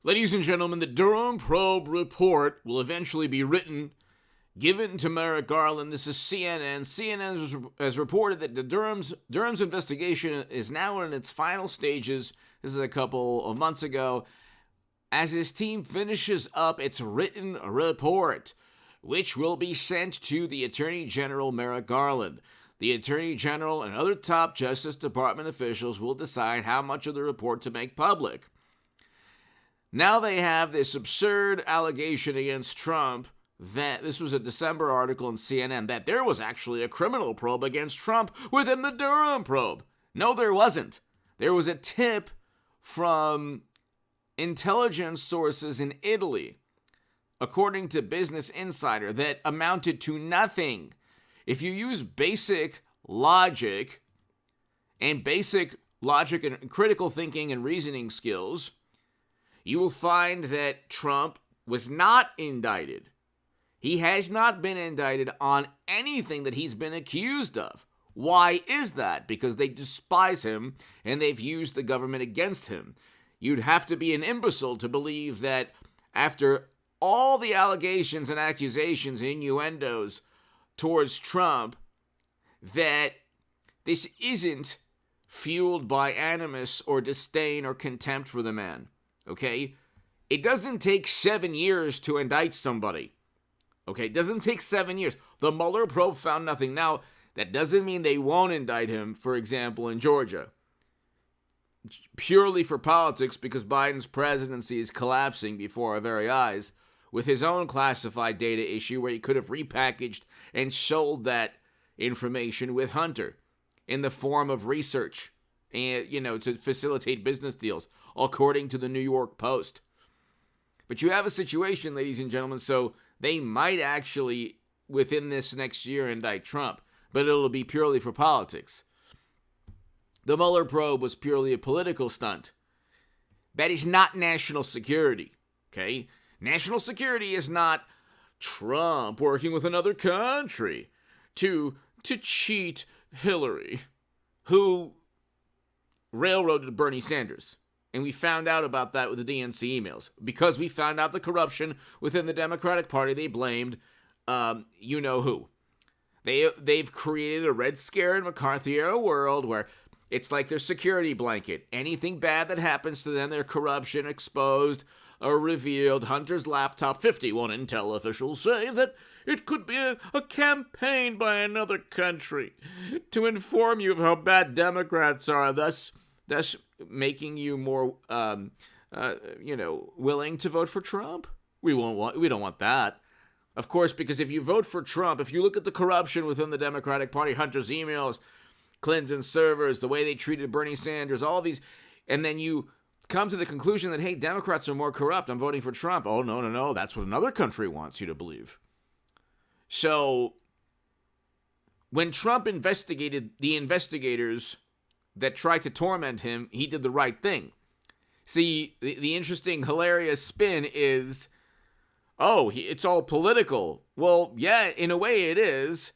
Ladies and gentlemen, the Durham probe report will eventually be written, given to Merrick Garland. This is CNN. CNN has reported that the Durham's investigation is now in its final stages. This is a couple of months ago. As his team finishes up its written report, which will be sent to the Attorney General Merrick Garland. The Attorney General and other top Justice Department officials will decide how much of the report to make public. Now they have this absurd allegation against Trump that this was a December article in CNN that there was actually a criminal probe against Trump within the Durham probe. No, there wasn't. There was a tip from intelligence sources in Italy, according to Business Insider, that amounted to nothing. If you use basic logic and critical thinking and reasoning skills, you will find that Trump was not indicted. He has not been indicted on anything that he's been accused of. Why is that? Because they despise him and they've used the government against him. You'd have to be an imbecile to believe that after all the allegations and accusations and innuendos towards Trump, that this isn't fueled by animus or disdain or contempt for the man. Okay? It doesn't take 7 years to indict somebody. Okay? It doesn't take 7 years. The Mueller probe found nothing. Now, that doesn't mean they won't indict him, for example, in Georgia. Purely for politics, because Biden's presidency is collapsing before our very eyes with his own classified data issue where he could have repackaged and sold that information with Hunter in the form of research and, to facilitate business deals, according to the New York Post. But you have a situation, ladies and gentlemen, so they might actually, within this next year, indict Trump, but it'll be purely for politics. The Mueller probe was purely a political stunt. That is not national security, okay? National security is not Trump working with another country to cheat Hillary, who railroaded Bernie Sanders. And we found out about that with the DNC emails. Because we found out the corruption within the Democratic Party, they blamed you-know-who. They've created a Red Scare and McCarthy-era world where it's like their security blanket. Anything bad that happens to them, their corruption exposed or revealed. Hunter's laptop, 51 intel officials say that it could be a campaign by another country to inform you of how bad Democrats are, thus making you more, willing to vote for Trump. We don't want that. Of course, because if you vote for Trump, if you look at the corruption within the Democratic Party, Hunter's emails, Clinton's servers, the way they treated Bernie Sanders, all these, and then you come to the conclusion that, hey, Democrats are more corrupt, I'm voting for Trump. Oh, no, that's what another country wants you to believe. So, when Trump investigated the investigators that tried to torment him, he did the right thing. See, the interesting, hilarious spin is, it's all political. Well, yeah, in a way it is.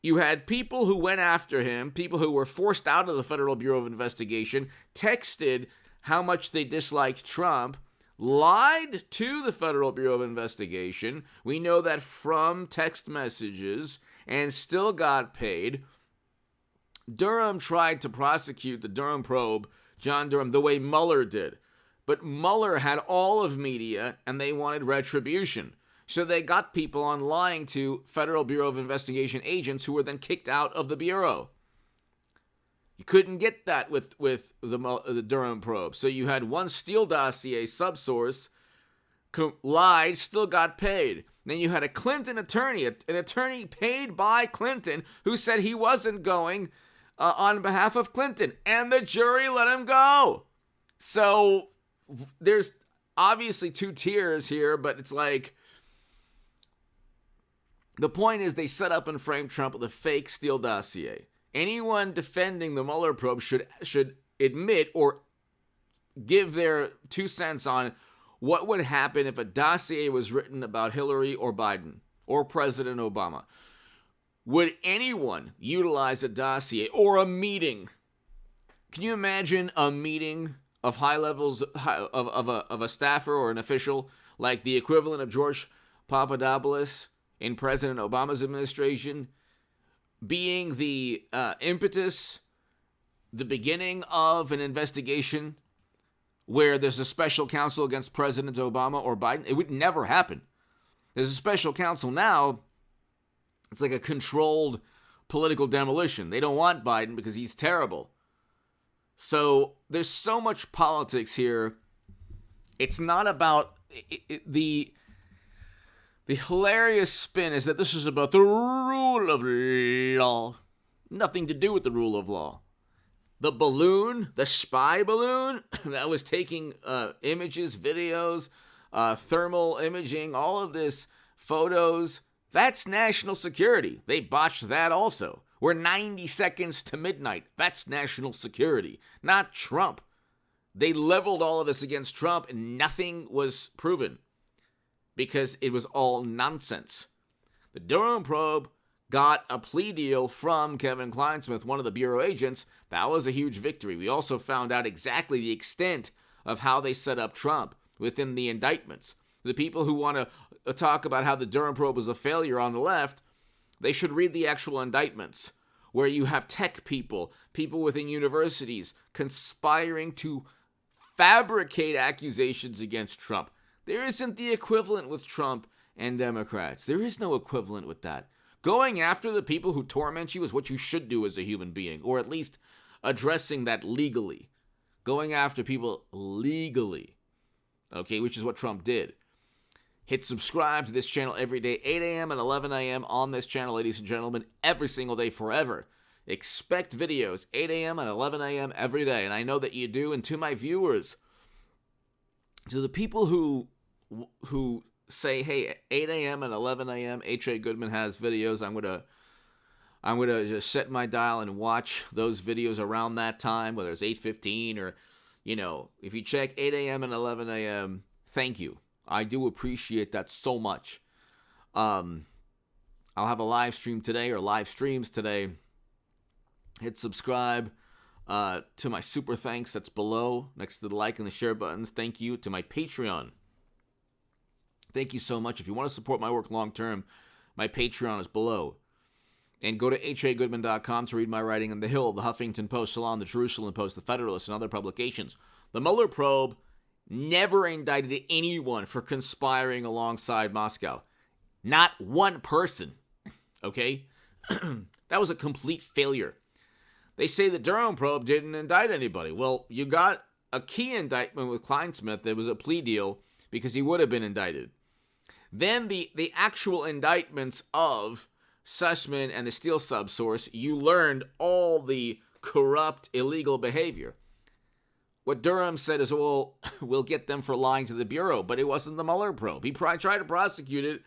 You had people who went after him, people who were forced out of the Federal Bureau of Investigation, texted how much they disliked Trump, lied to the Federal Bureau of Investigation. We know that from text messages, and still got paid. Durham tried to prosecute the Durham probe, John Durham, the way Mueller did. But Mueller had all of media, and they wanted retribution. So they got people on lying to Federal Bureau of Investigation agents who were then kicked out of the Bureau. You couldn't get that with the Durham probe. So you had one Steele dossier subsource, lied, still got paid. Then you had a Clinton attorney, an attorney paid by Clinton, who said he wasn't going on behalf of Clinton. And the jury let him go. So there's obviously two tiers here, but it's like, the point is they set up and framed Trump with a fake Steele dossier. Anyone defending the Mueller probe should admit or give their 2 cents on what would happen if a dossier was written about Hillary or Biden or President Obama. Would anyone utilize a dossier or a meeting? Can you imagine a meeting of high levels of a staffer or an official, like the equivalent of George Papadopoulos in President Obama's administration, being the impetus, the beginning of an investigation where there's a special counsel against President Obama or Biden. It would never happen. There's a special counsel now. It's like a controlled political demolition. They don't want Biden because he's terrible. So there's so much politics here. It's not about the hilarious spin is that this is about the rule of law. Nothing to do with the rule of law. The balloon, the spy balloon that was taking images, videos, thermal imaging, all of this, photos, that's national security. They botched that also. We're 90 seconds to midnight. That's national security, not Trump. They leveled all of this against Trump and nothing was proven because it was all nonsense. The Durham probe got a plea deal from Kevin Kleinsmith, one of the Bureau agents. That was a huge victory. We also found out exactly the extent of how they set up Trump within the indictments. The people who want to talk about how the Durham probe was a failure on the left, they should read the actual indictments, where you have tech people, people within universities, conspiring to fabricate accusations against Trump. There isn't the equivalent with Trump and Democrats. There is no equivalent with that. Going after the people who torment you is what you should do as a human being, or at least addressing that legally. Going after people legally, okay, which is what Trump did. Hit subscribe to this channel every day, 8 a.m. and 11 a.m. on this channel, ladies and gentlemen, every single day forever. Expect videos, 8 a.m. and 11 a.m. every day, and I know that you do. And to my viewers, to the people who say, hey, 8 a.m. and 11 a.m., H.A. Goodman has videos, I'm gonna just set my dial and watch those videos around that time, whether it's 8:15 or, if you check 8 a.m. and 11 a.m., thank you. I do appreciate that so much. I'll have a live stream today or live streams today. Hit subscribe to my super thanks that's below next to the like and the share buttons. Thank you to my Patreon. Thank you so much. If you want to support my work long term, my Patreon is below. And go to hagoodman.com to read my writing on The Hill, The Huffington Post, Salon, The Jerusalem Post, The Federalist, and other publications. The Mueller probe never indicted anyone for conspiring alongside Moscow. Not one person. Okay? That was a complete failure. They say the Durham probe didn't indict anybody. Well, you got a key indictment with Kleinsmith. There was a plea deal because he would have been indicted. Then the actual indictments of Sussman and the Steele subsource, you learned all the corrupt, illegal behavior. What Durham said is, well, we'll get them for lying to the Bureau, but it wasn't the Mueller probe. He tried to prosecute it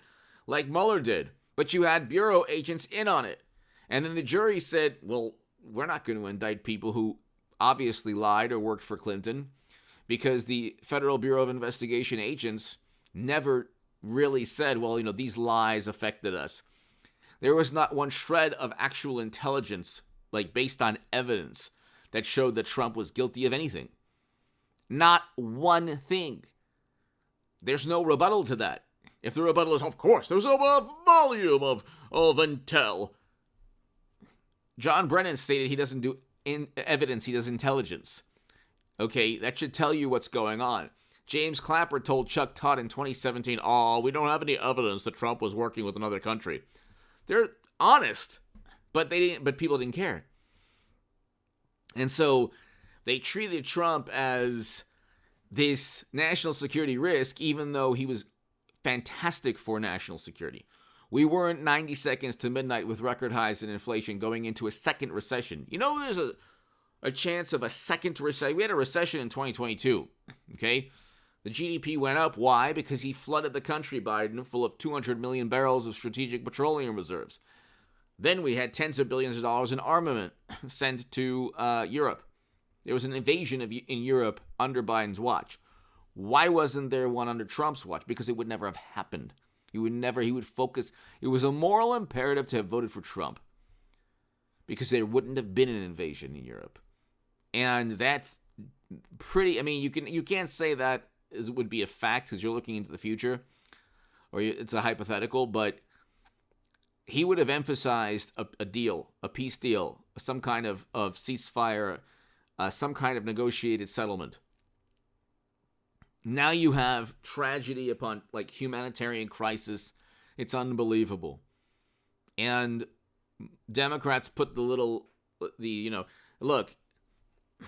like Mueller did, but you had Bureau agents in on it. And then the jury said, well, we're not going to indict people who obviously lied or worked for Clinton because the Federal Bureau of Investigation agents never really said, well, these lies affected us. There was not one shred of actual intelligence, like based on evidence, that showed that Trump was guilty of anything. Not one thing. There's no rebuttal to that. If the rebuttal is, of course, there's a volume of intel. John Brennan stated he doesn't do evidence, he does intelligence. Okay, that should tell you what's going on. James Clapper told Chuck Todd in 2017, we don't have any evidence that Trump was working with another country. They're honest, but people didn't care. And so they treated Trump as this national security risk, even though he was fantastic for national security. We weren't 90 seconds to midnight with record highs in inflation going into a second recession. There's a chance of a second recession. We had a recession in 2022, okay? The GDP went up. Why? Because he flooded the country, Biden, full of 200 million barrels of strategic petroleum reserves. Then we had tens of billions of dollars in armament sent to Europe. There was an invasion in Europe under Biden's watch. Why wasn't there one under Trump's watch? Because it would never have happened. He would focus. It was a moral imperative to have voted for Trump because there wouldn't have been an invasion in Europe. And that's pretty, I mean, you can't say that would be a fact because you're looking into the future, or it's a hypothetical, but he would have emphasized a deal, a peace deal, some kind of ceasefire, some kind of negotiated settlement. Now you have tragedy upon humanitarian crisis. It's unbelievable. And Democrats put look,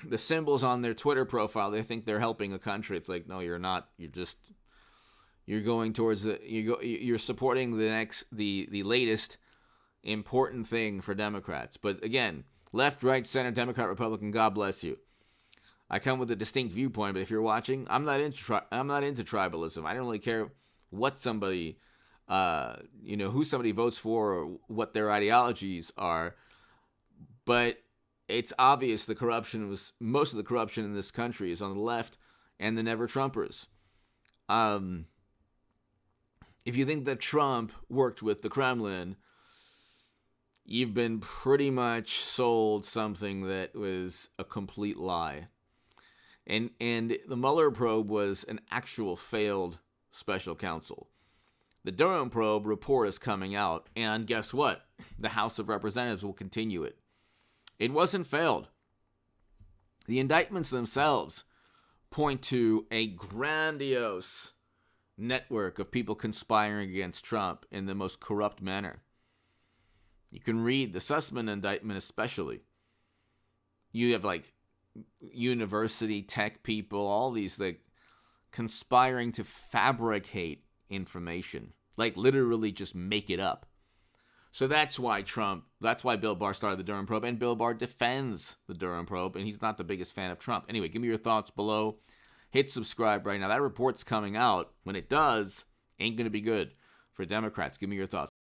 the symbols on their Twitter profile, they think they're helping a country. It's like, no, you're not. You're going towards you're supporting the latest important thing for Democrats. But again, left, right, center, Democrat, Republican, God bless you. I come with a distinct viewpoint, but if you're watching, I'm not into tribalism. I don't really care what somebody, who somebody votes for or what their ideologies are. But it's obvious most of the corruption in this country is on the left and the never-Trumpers. If you think that Trump worked with the Kremlin, you've been pretty much sold something that was a complete lie. And the Mueller probe was an actual failed special counsel. The Durham probe report is coming out, and guess what? The House of Representatives will continue it. It wasn't failed. The indictments themselves point to a grandiose network of people conspiring against Trump in the most corrupt manner. You can read the Sussman indictment especially. You have university tech people, all these conspiring to fabricate information, literally just make it up. So that's why Bill Barr started the Durham probe, and Bill Barr defends the Durham probe, and he's not the biggest fan of Trump. Anyway, give me your thoughts below. Hit subscribe right now. That report's coming out. When it does, ain't going to be good for Democrats. Give me your thoughts.